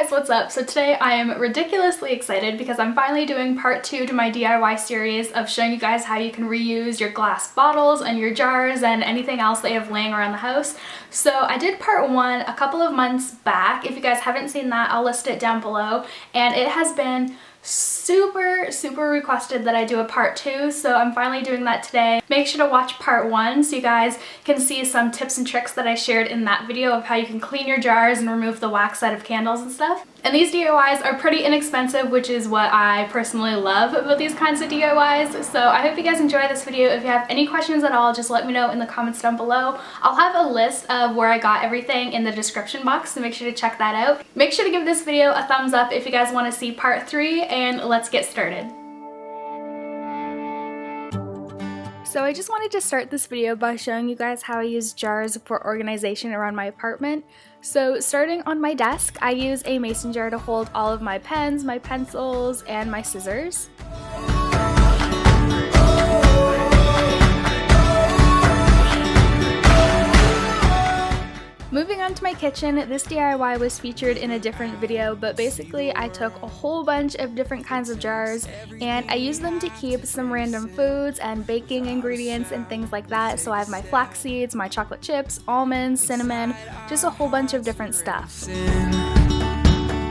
guys, what's up? So today I am ridiculously excited because I'm finally doing part 2 to my DIY series of showing you guys how you can reuse your glass bottles and your jars and anything else that you have laying around the house. So I did part 1 a couple of months back. If you guys haven't seen that, I'll list it down below, and it has been super requested that I do a part 2, so I'm finally doing that today. Make sure to watch part 1 so you guys can see some tips and tricks that I shared in that video of how you can clean your jars and remove the wax out of candles and stuff. And these DIYs are pretty inexpensive, which is what I personally love about these kinds of DIYs. So I hope you guys enjoy this video. If you have any questions at all, just let me know in the comments down below. I'll have a list of where I got everything in the description box, so make sure to check that out. Make sure to give this video a thumbs up if you guys want to see part 3, and let's get started. So I just wanted to start this video by showing you guys how I use jars for organization around my apartment. So starting on my desk, I use a mason jar to hold all of my pens, my pencils, and my scissors. Moving on to my kitchen, this DIY was featured in a different video, but basically I took a whole bunch of different kinds of jars and I used them to keep some random foods and baking ingredients and things like that. So I have my flax seeds, my chocolate chips, almonds, cinnamon, just a whole bunch of different stuff.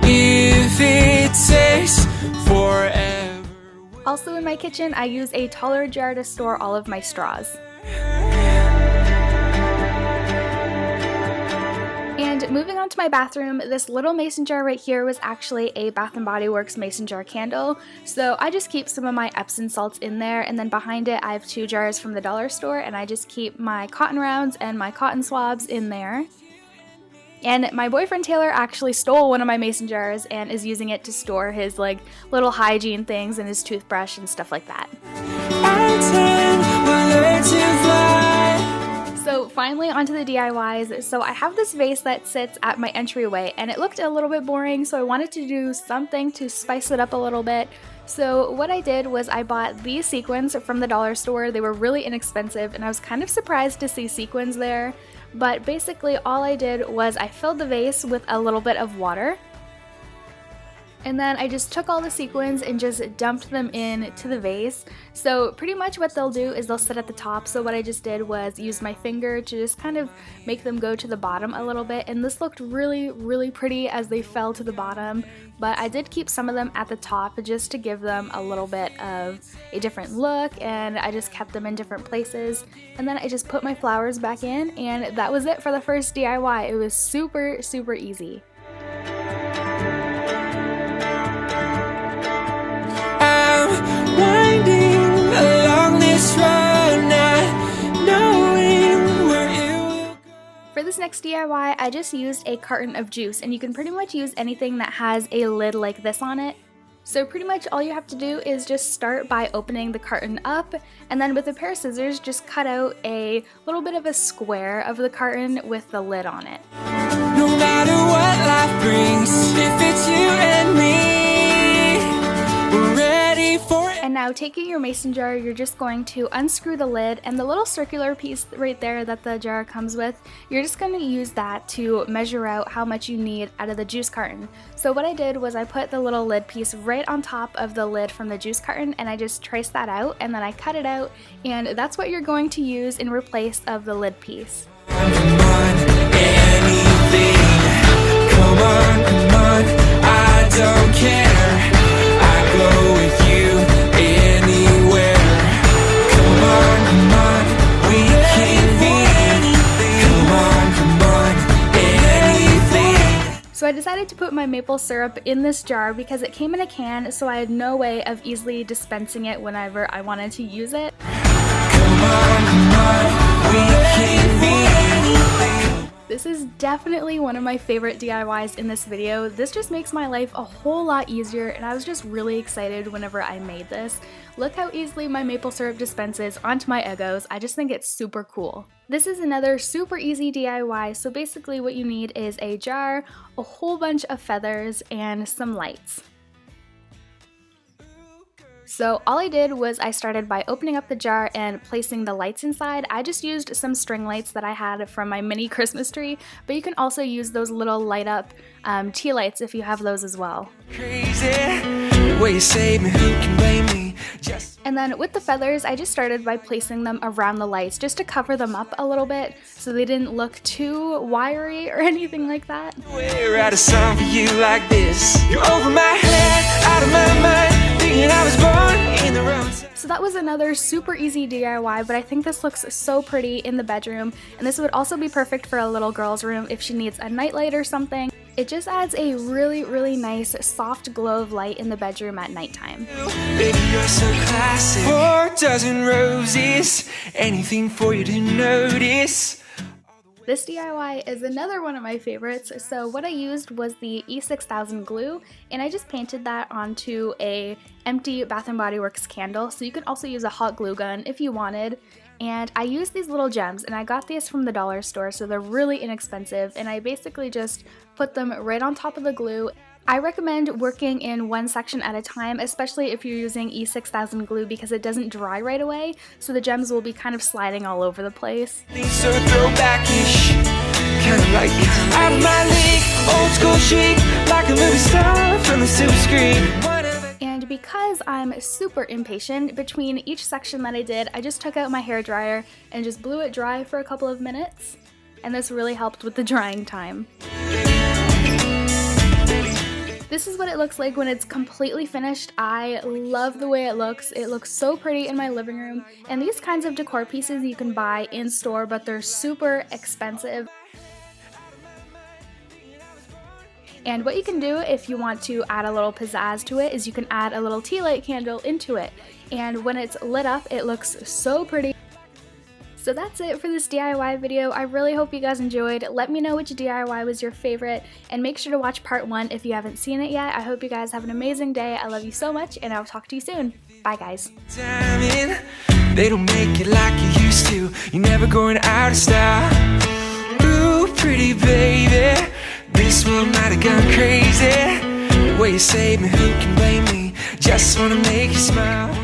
If it takes forever. Also in my kitchen, I use a taller jar to store all of my straws. And moving on to my bathroom, this little mason jar right here was actually a Bath & Body Works mason jar candle. So I just keep some of my Epsom salts in there, and then behind it I have 2 jars from the dollar store, and I just keep my cotton rounds and my cotton swabs in there. And my boyfriend Taylor actually stole one of my mason jars and is using it to store his like little hygiene things and his toothbrush and stuff like that. So finally onto the DIYs. So I have this vase that sits at my entryway and it looked a little bit boring, so I wanted to do something to spice it up a little bit. So what I did was I bought these sequins from the dollar store. They were really inexpensive and I was kind of surprised to see sequins there. But basically all I did was I filled the vase with a little bit of water. And then I just took all the sequins and just dumped them in to the vase. So pretty much what they'll do is they'll sit at the top. So what I just did was use my finger to just kind of make them go to the bottom a little bit. And this looked really pretty as they fell to the bottom. But I did keep some of them at the top just to give them a little bit of a different look. And I just kept them in different places. And then I just put my flowers back in, and that was it for the first DIY. It was super easy. For this next DIY, I just used a carton of juice, and you can pretty much use anything that has a lid like this on it. So pretty much all you have to do is just start by opening the carton up, and then with a pair of scissors just cut out a little bit of a square of the carton with the lid on it. No matter what life brings, if it's you and me, we're ready for it. And now taking your mason jar, you're just going to unscrew the lid, and the little circular piece right there that the jar comes with, you're just going to use that to measure out how much you need out of the juice carton. So what I did was I put the little lid piece right on top of the lid from the juice carton, and I just traced that out, and then I cut it out, and that's what you're going to use in replace of the lid piece. Come on, I don't care, I go with you anywhere. Come on, we can be anything. Come on, anything. So I decided to put my maple syrup in this jar because it came in a can, so I had no way of easily dispensing it whenever I wanted to use it. Come on, we can be anything. This is definitely one of my favorite DIYs in this video. This just makes my life a whole lot easier, and I was just really excited whenever I made this. Look how easily my maple syrup dispenses onto my Eggos. I just think it's super cool. This is another super easy DIY, so basically what you need is a jar, a whole bunch of feathers, and some lights. So all I did was I started by opening up the jar and placing the lights inside. I just used some string lights that I had from my mini Christmas tree, but you can also use those little light up tea lights if you have those as well. And then with the feathers, I just started by placing them around the lights just to cover them up a little bit so they didn't look too wiry or anything like that. We're out of song for you like this. You're over my head, out of my mind, thinking I was born in the wrong. So that was another super easy DIY, but I think this looks so pretty in the bedroom, and this would also be perfect for a little girl's room if she needs a nightlight or something. It just adds a really nice soft glow of light in the bedroom at nighttime. Baby, you're so classic. 4 dozen roses, anything for you to notice. This DIY is another one of my favorites. So what I used was the E6000 glue, and I just painted that onto a empty Bath & Body Works candle. So you can also use a hot glue gun if you wanted. And I used these little gems, and I got these from the dollar store, so they're really inexpensive, and I basically just put them right on top of the glue. I recommend working in one section at a time, especially if you're using E6000 glue, because it doesn't dry right away, so the gems will be kind of sliding all over the place. So throwback-ish, kind of like out of my league, old school chic, like a movie star from the silver screen. And because I'm super impatient, between each section that I did, I just took out my hairdryer and just blew it dry for a couple of minutes, and this really helped with the drying time. This is what it looks like when it's completely finished. I love the way it looks. It looks so pretty in my living room, and these kinds of decor pieces you can buy in store, but they're super expensive. And what you can do if you want to add a little pizzazz to it is you can add a little tea light candle into it. And when it's lit up, it looks so pretty. So that's it for this DIY video. I really hope you guys enjoyed. Let me know which DIY was your favorite, and make sure to watch part 1 if you haven't seen it yet. I hope you guys have an amazing day. I love you so much, and I'll talk to you soon. Bye, guys. They don't make it like you used to. You're never going out of style. Ooh, pretty baby. This one might have gone crazy. The way you saved me, who can blame me? Just wanna make you smile.